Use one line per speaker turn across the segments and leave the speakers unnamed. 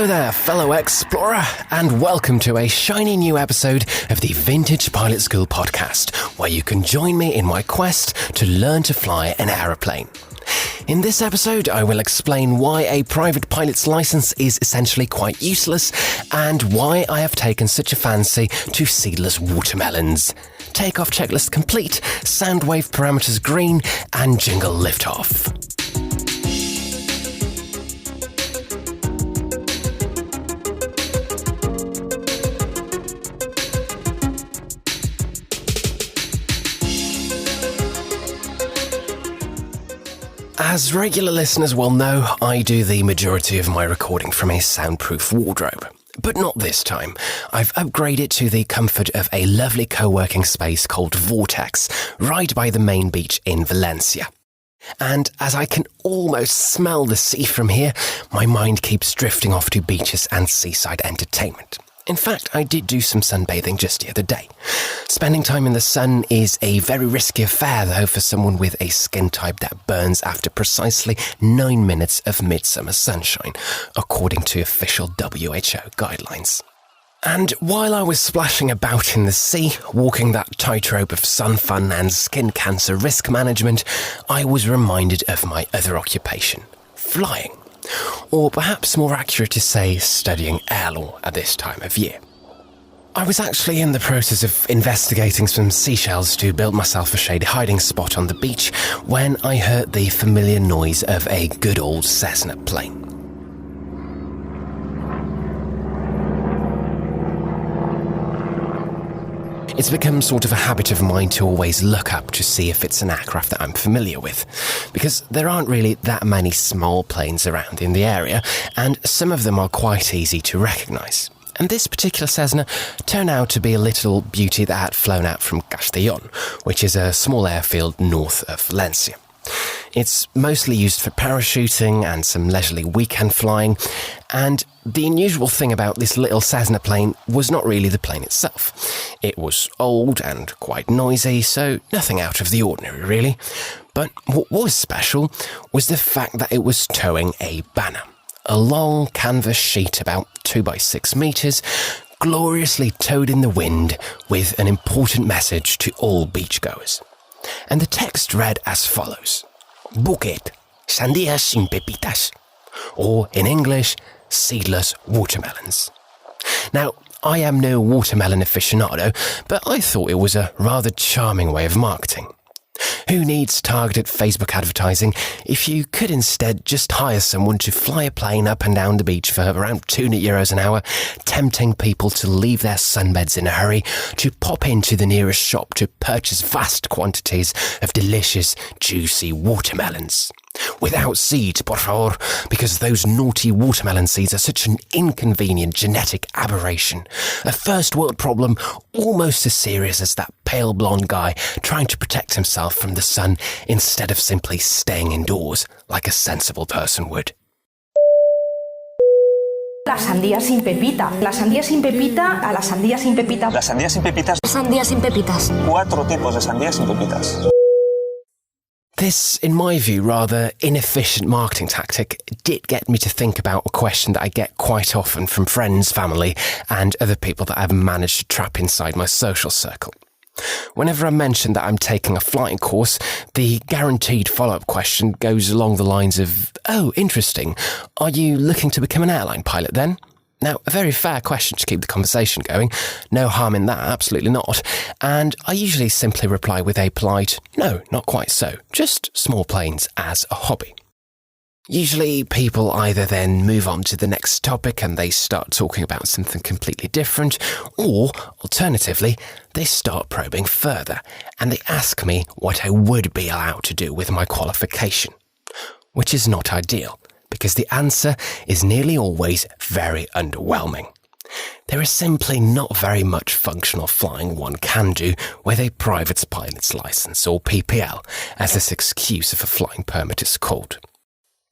Hello there, fellow explorer, and welcome to a shiny new episode of the Vintage Pilot School podcast, where you can join me in my quest to learn to fly an aeroplane. In this episode, I will explain why a private pilot's license is essentially quite useless and why I have taken such a fancy to seedless watermelons. Takeoff checklist complete, sound wave parameters green, and jingle liftoff. As regular listeners will know, I do the majority of my recording from a soundproof wardrobe. But not this time. I've upgraded to the comfort of a lovely co-working space called Vortex, right by the main beach in Valencia. And as I can almost smell the sea from here, my mind keeps drifting off to beaches and seaside entertainment. In fact, I did do some sunbathing just the other day. Spending time in the sun is a very risky affair, though, for someone with a skin type that burns after precisely 9 minutes of midsummer sunshine, according to official WHO guidelines. And while I was splashing about in the sea, walking that tightrope of sun fun and skin cancer risk management, I was reminded of my other occupation, flying. Or perhaps more accurate to say, studying air law at this time of year. I was actually in the process of investigating some seashells to build myself a shady hiding spot on the beach when I heard the familiar noise of a good old Cessna plane. It's become sort of a habit of mine to always look up to see if it's an aircraft that I'm familiar with, because there aren't really that many small planes around in the area, and some of them are quite easy to recognise. And this particular Cessna turned out to be a little beauty that had flown out from Castellón, which is a small airfield north of Valencia. It's mostly used for parachuting and some leisurely weekend flying, and the unusual thing about this little Cessna plane was not really the plane itself. It was old and quite noisy, so nothing out of the ordinary really. But what was special was the fact that it was towing a banner, a long canvas sheet about 2 by 6 metres, gloriously towed in the wind with an important message to all beachgoers. And the text read as follows: Bucket, sandías sin pepitas, or in English, seedless watermelons. Now, I am no watermelon aficionado, but I thought it was a rather charming way of marketing. Who needs targeted Facebook advertising if you could instead just hire someone to fly a plane up and down the beach for around €200 an hour, tempting people to leave their sunbeds in a hurry to pop into the nearest shop to purchase vast quantities of delicious, juicy watermelons. Without seeds, por favor, because those naughty watermelon seeds are such an inconvenient genetic aberration. A first world problem almost as serious as that pale blonde guy trying to protect himself from the sun instead of simply staying indoors like a sensible person would.
La sandía sin pepita. La sandía sin pepita a la sandía sin pepita.
La sandía sin pepitas.
Sandía sin pepitas.
4 tipos de sandías sin pepitas.
This, in my view, rather inefficient marketing tactic did get me to think about a question that I get quite often from friends, family, and other people that I've managed to trap inside my social circle. Whenever I mention that I'm taking a flying course, the guaranteed follow-up question goes along the lines of, "Oh, interesting. Are you looking to become an airline pilot then?" Now, a very fair question to keep the conversation going. No harm in that, absolutely not. And I usually simply reply with a polite, "No, not quite so. Just small planes as a hobby." Usually people either then move on to the next topic and they start talking about something completely different, or alternatively, they start probing further and they ask me what I would be allowed to do with my qualification, which is not ideal, because the answer is nearly always very underwhelming. There is simply not very much functional flying one can do with a private pilot's license, or PPL, as this excuse of a flying permit is called.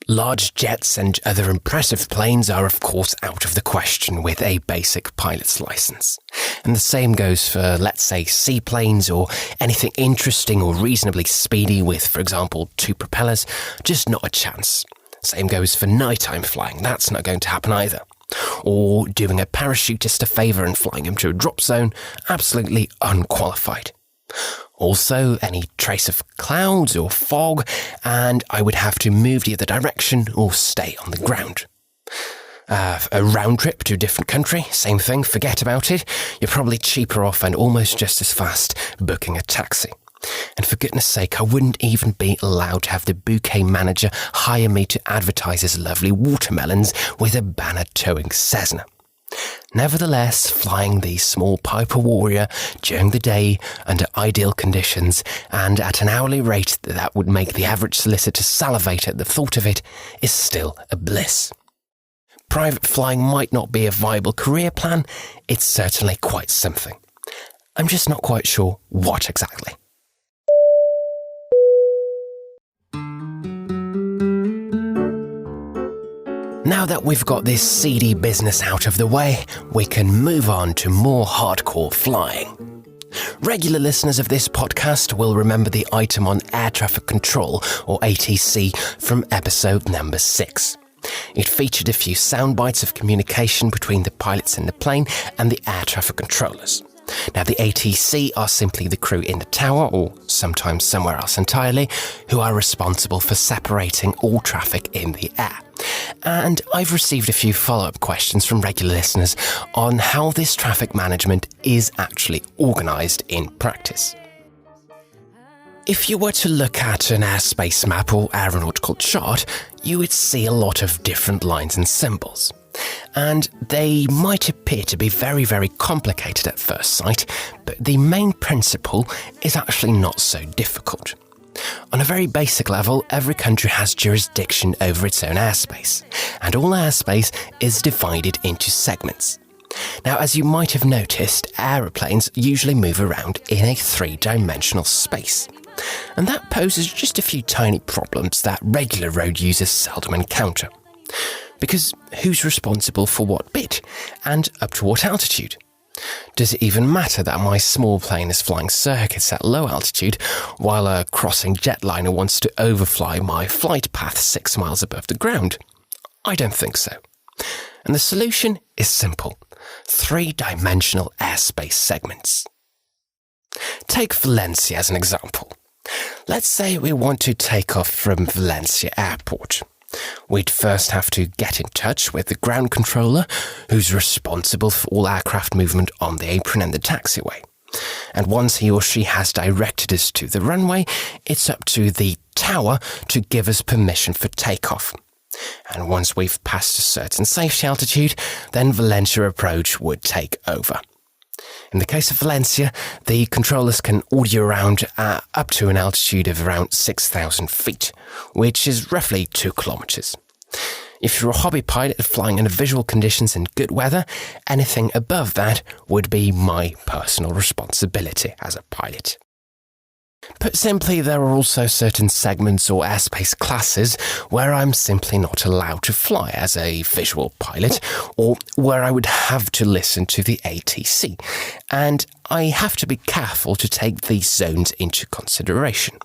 Large jets and other impressive planes are of course out of the question with a basic pilot's license. And the same goes for, let's say, seaplanes or anything interesting or reasonably speedy with, for example, 2 propellers. Just not a chance. Same goes for nighttime flying. That's not going to happen either. Or doing a parachutist a favour and flying him to a drop zone, absolutely unqualified. Also, any trace of clouds or fog, and I would have to move the other direction or stay on the ground. A round trip to a different country, same thing, forget about it. You're probably cheaper off and almost just as fast booking a taxi. And for goodness sake, I wouldn't even be allowed to have the bouquet manager hire me to advertise his lovely watermelons with a banner towing Cessna. Nevertheless, flying the small Piper Warrior during the day under ideal conditions and at an hourly rate that would make the average solicitor salivate at the thought of it is still a bliss. Private flying might not be a viable career plan, it's certainly quite something. I'm just not quite sure what exactly. Now that we've got this seedy business out of the way, we can move on to more hardcore flying. Regular listeners of this podcast will remember the item on air traffic control, or ATC, from episode number 6. It featured a few sound bites of communication between the pilots in the plane and the air traffic controllers. Now, the ATC are simply the crew in the tower, or sometimes somewhere else entirely, who are responsible for separating all traffic in the air. And I've received a few follow-up questions from regular listeners on how this traffic management is actually organised in practice. If you were to look at an airspace map or aeronautical chart, you would see a lot of different lines and symbols. And they might appear to be very, very complicated at first sight, but the main principle is actually not so difficult. On a very basic level, every country has jurisdiction over its own airspace, and all airspace is divided into segments. Now, as you might have noticed, aeroplanes usually move around in a 3-dimensional space. And that poses just a few tiny problems that regular road users seldom encounter. Because who's responsible for what bit, and up to what altitude? Does it even matter that my small plane is flying circuits at low altitude, while a crossing jetliner wants to overfly my flight path 6 miles above the ground? I don't think so. And the solution is simple: 3-dimensional airspace segments. Take Valencia as an example. Let's say we want to take off from Valencia Airport. We'd first have to get in touch with the ground controller, who's responsible for all aircraft movement on the apron and the taxiway. And once he or she has directed us to the runway, it's up to the tower to give us permission for takeoff. And once we've passed a certain safety altitude, then Valencia approach would take over. In the case of Valencia, the controllers can order you around up to an altitude of around 6,000 feet, which is roughly 2 kilometers. If you're a hobby pilot flying under visual conditions in good weather, anything above that would be my personal responsibility as a pilot. Put simply, there are also certain segments or airspace classes where I'm simply not allowed to fly as a visual pilot, or where I would have to listen to the ATC, and I have to be careful to take these zones into consideration.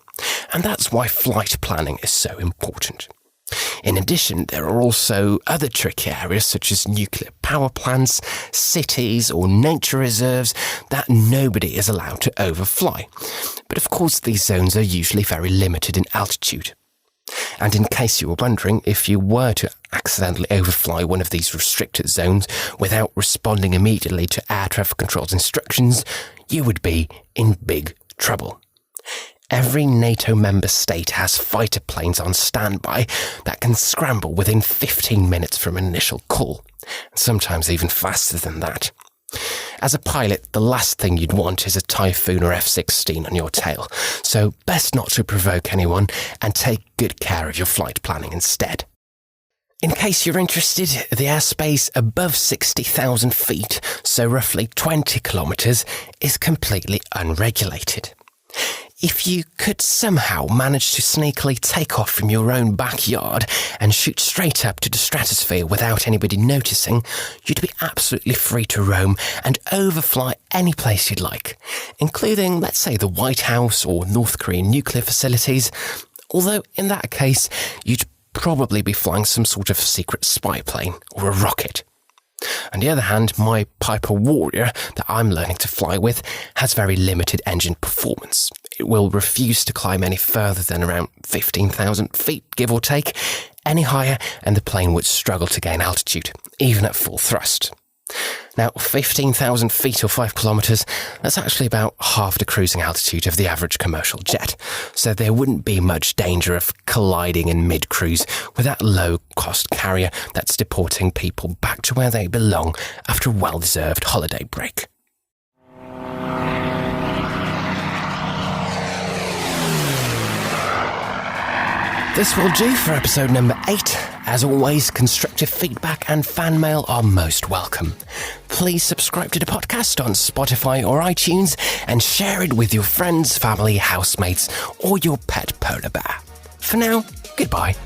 And that's why flight planning is so important. In addition, there are also other tricky areas such as nuclear power plants, cities or nature reserves that nobody is allowed to overfly. But of course, these zones are usually very limited in altitude. And in case you were wondering, if you were to accidentally overfly one of these restricted zones without responding immediately to air traffic control's instructions, you would be in big trouble. Every NATO member state has fighter planes on standby that can scramble within 15 minutes from an initial call, sometimes even faster than that. As a pilot, the last thing you'd want is a Typhoon or F-16 on your tail, so best not to provoke anyone and take good care of your flight planning instead. In case you're interested, the airspace above 60,000 feet, so roughly 20 kilometers, is completely unregulated. If you could somehow manage to sneakily take off from your own backyard and shoot straight up to the stratosphere without anybody noticing, you'd be absolutely free to roam and overfly any place you'd like, including, let's say, the White House or North Korean nuclear facilities, although in that case, you'd probably be flying some sort of secret spy plane or a rocket. On the other hand, my Piper Warrior that I'm learning to fly with has very limited engine performance. It will refuse to climb any further than around 15,000 feet, give or take. Any higher and the plane would struggle to gain altitude, even at full thrust. Now, 15,000 feet or 5 kilometres, that's actually about half the cruising altitude of the average commercial jet, so there wouldn't be much danger of colliding in mid-cruise with that low-cost carrier that's deporting people back to where they belong after a well-deserved holiday break. This will do for episode number 8. As always, constructive feedback and fan mail are most welcome. Please subscribe to the podcast on Spotify or iTunes and share it with your friends, family, housemates, or your pet polar bear. For now, goodbye.